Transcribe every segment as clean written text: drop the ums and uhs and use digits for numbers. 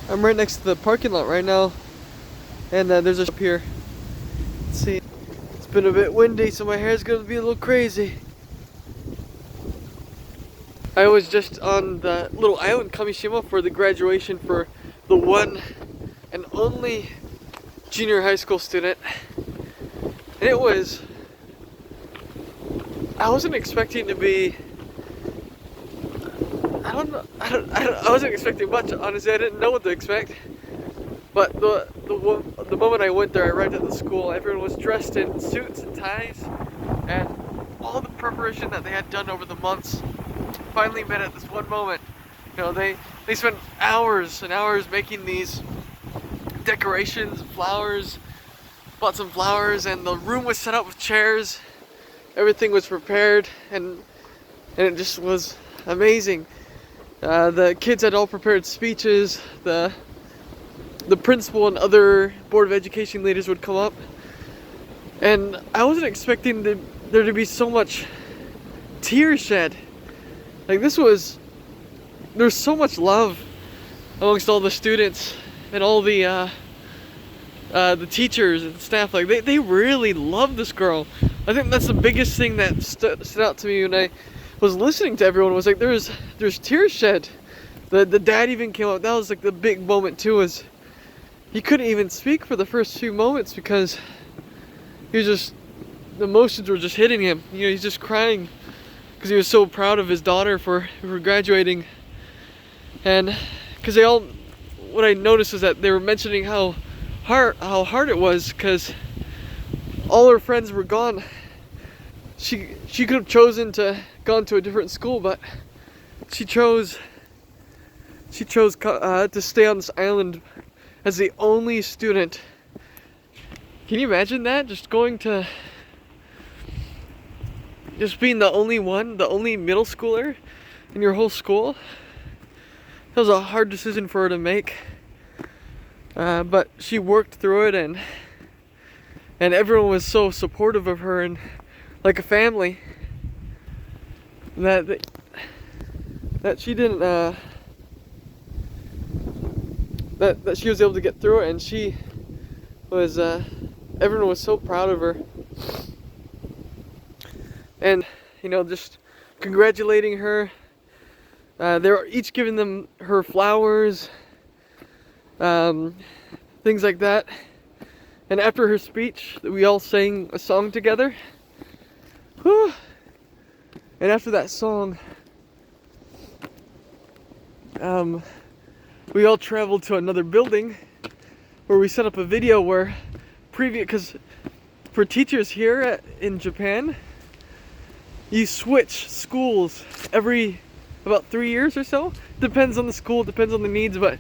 I'm right next to the parking lot right now, and there's a shop here. Let's see. It's been a bit windy, so my hair's gonna be a little crazy. I was just on the little island Kamishima for the graduation for the one and only junior high school student. And it was, I wasn't expecting to be, I wasn't expecting much, honestly. I didn't know what to expect. But the moment I went there, I arrived at the school, everyone was dressed in suits and ties, and all the preparation that they had done over the months finally met at this one moment. You know, they spent hours and hours making these decorations, flowers, bought some flowers, and the room was set up with chairs. Everything was prepared, and it just was amazing. The kids had all prepared speeches. The principal and other Board of Education leaders would come up, and I wasn't expecting there to be so much tears shed. Like, there's so much love amongst all the students and all the teachers and staff. Like, they really love this girl. I think that's the biggest thing that stood out to me when I was listening to everyone, was like, there's tears shed. The dad even came up. That was like the big moment too, was he couldn't even speak for the first few moments because he was just, the emotions were just hitting him. You know, he's just crying because he was so proud of his daughter for graduating. And because what I noticed was that they were mentioning how hard it was, because all her friends were gone. She could have chosen to gone to a different school, but she chose to stay on this island as the only student. Can you imagine that? Just being the only one, the only middle schooler in your whole school. That was a hard decision for her to make. But she worked through it, and everyone was so supportive of her, and like a family, that she didn't that she was able to get through it, and she was everyone was so proud of her, and you know, just congratulating her. They were each giving her flowers, things like that. And after her speech, we all sang a song together. Whew. And after that song, we all traveled to another building where we set up a video where because for teachers here in Japan, you switch schools every about 3 years or so. Depends on the school, depends on the needs, but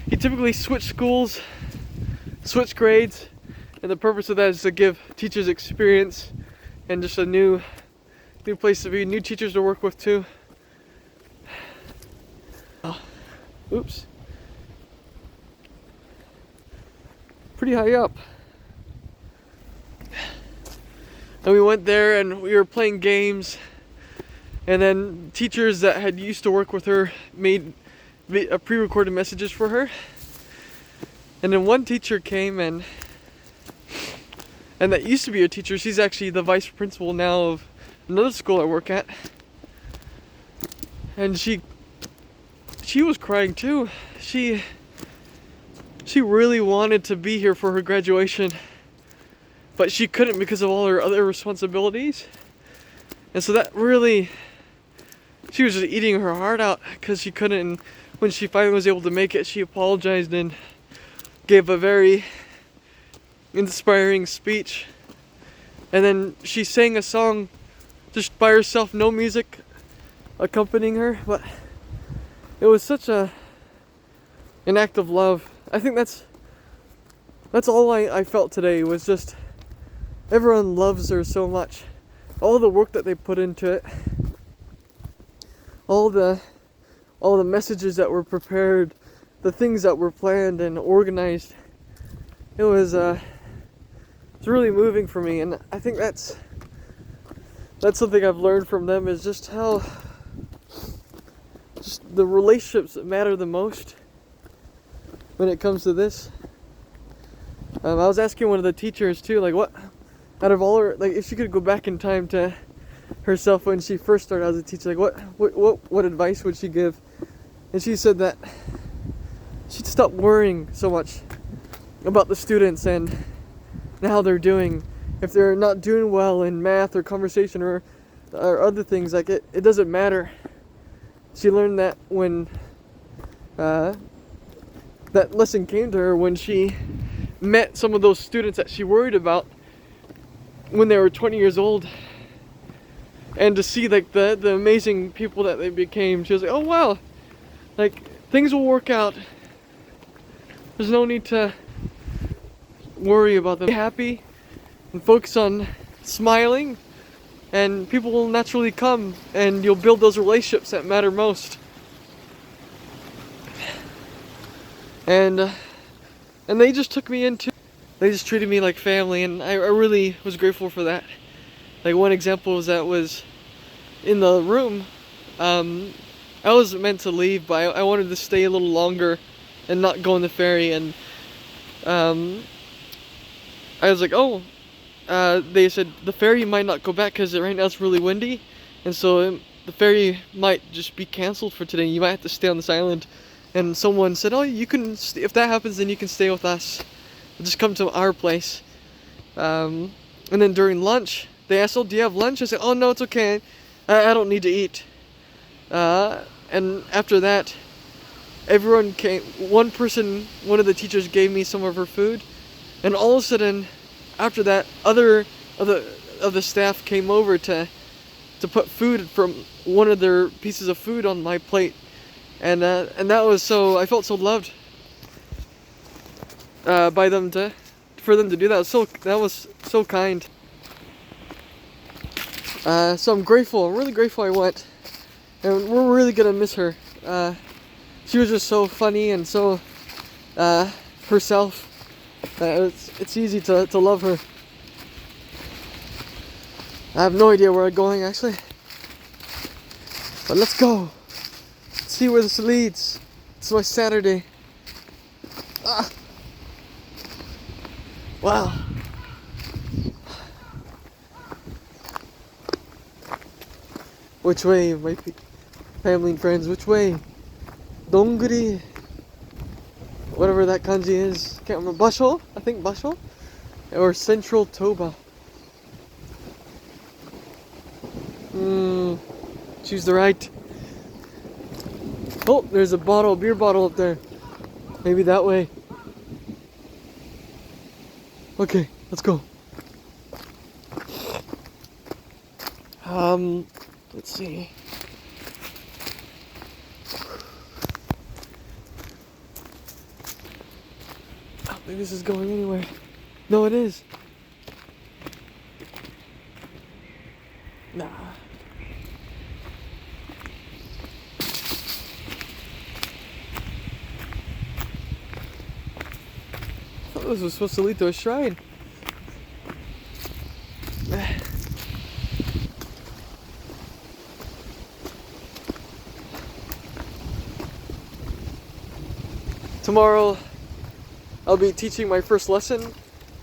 you typically switch schools, switch grades, and the purpose of that is to give teachers experience and just a new place to be, new teachers to work with too. Oh, oops. Pretty high up. And we went there and we were playing games, and then teachers that had used to work with her made pre-recorded messages for her. And then one teacher came, and that used to be a teacher. She's actually the vice principal now of another school I work at. And she was crying too. She really wanted to be here for her graduation, but she couldn't because of all her other responsibilities. And so that really, she was just eating her heart out because she couldn't. And when she finally was able to make it, she apologized and gave a very inspiring speech. And then she sang a song just by herself, no music accompanying her, but it was such an act of love. I think that's all I felt today, was just everyone loves her so much. All the work that they put into it, all the messages that were prepared, the things that were planned and organized. It was it's really moving for me, and I think that's something I've learned from them, is just how just the relationships that matter the most. when it comes to this. I was asking one of the teachers too, like what, out of all her, like if she could go back in time to herself when she first started as a teacher, like what advice would she give? And she said that she'd stop worrying so much about the students and how they're doing. If they're not doing well in math or conversation or other things, like it doesn't matter. She learned that when that lesson came to her when she met some of those students that she worried about when they were 20 years old, and to see like the amazing people that they became. She was like, oh wow, like things will work out. There's no need to worry about them. Be happy and focus on smiling, and people will naturally come and you'll build those relationships that matter most. And they just took me into, they just treated me like family, and I really was grateful for that. Like one example was in the room, I was meant to leave, but I wanted to stay a little longer and not go on the ferry, and I was like, oh, they said the ferry might not go back because right now it's really windy, and so the ferry might just be canceled for today. You might have to stay on this island. And someone said, oh, you can, if that happens, then you can stay with us. Just come to our place. And then during lunch, they asked, oh, do you have lunch? I said, oh, no, it's okay. I don't need to eat. And after that, everyone came. One of the teachers gave me some of her food. And all of a sudden, after that, other of the staff came over to put food from one of their pieces of food on my plate. And that was so, I felt so loved by them for them to do that. That was so kind. So I'm grateful. I'm really grateful I went, and we're really gonna miss her. She was just so funny and so herself. It's easy to love her. I have no idea where I'm going actually, but let's go. See where this leads. It's my Saturday. Ah. Wow. Which way, my family and friends? Which way? Donguri. Whatever that kanji is. Can't remember. Basho? I think Basho? Or Central Toba. Choose the right. Oh, there's a beer bottle up there. Maybe that way. Okay, let's go. Let's see. I don't think this is going anywhere. No, it is. Nah. This was supposed to lead to a shrine. Tomorrow, I'll be teaching my first lesson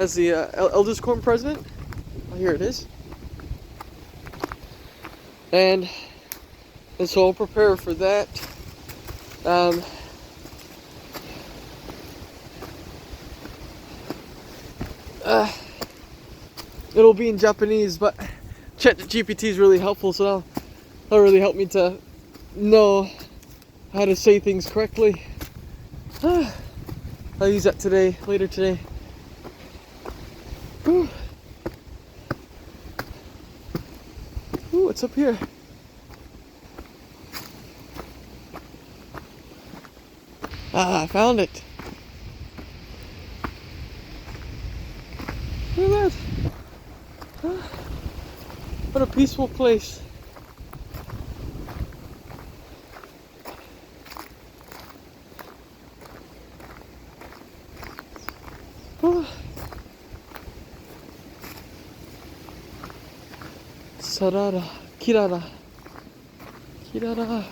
as the Elders Quorum president. Oh, here it is. And so I'll prepare for that. It'll be in Japanese, but ChatGPT is really helpful, so that'll really help me to know how to say things correctly. I'll use that later today. Ooh, what's up here? I found it. Look at that. What a peaceful place. Sarara, Kirara, Kirara.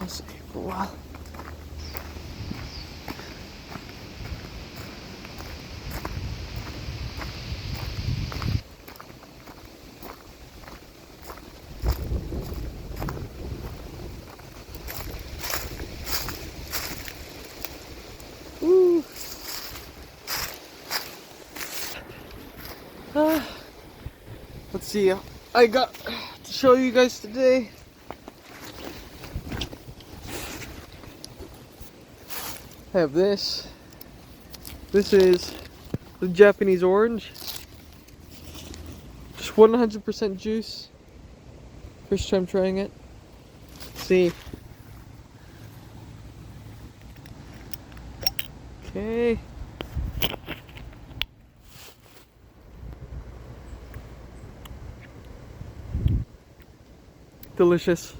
I'll see you for a while. Woo. Let's see. I got to show you guys today. I have this. This is the Japanese orange. Just 100% juice. First time trying it. See. Okay. Delicious.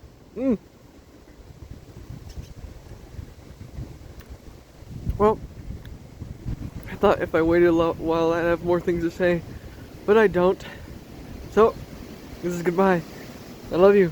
Well, I thought if I waited a while I'd have more things to say, but I don't. So, this is goodbye. I love you.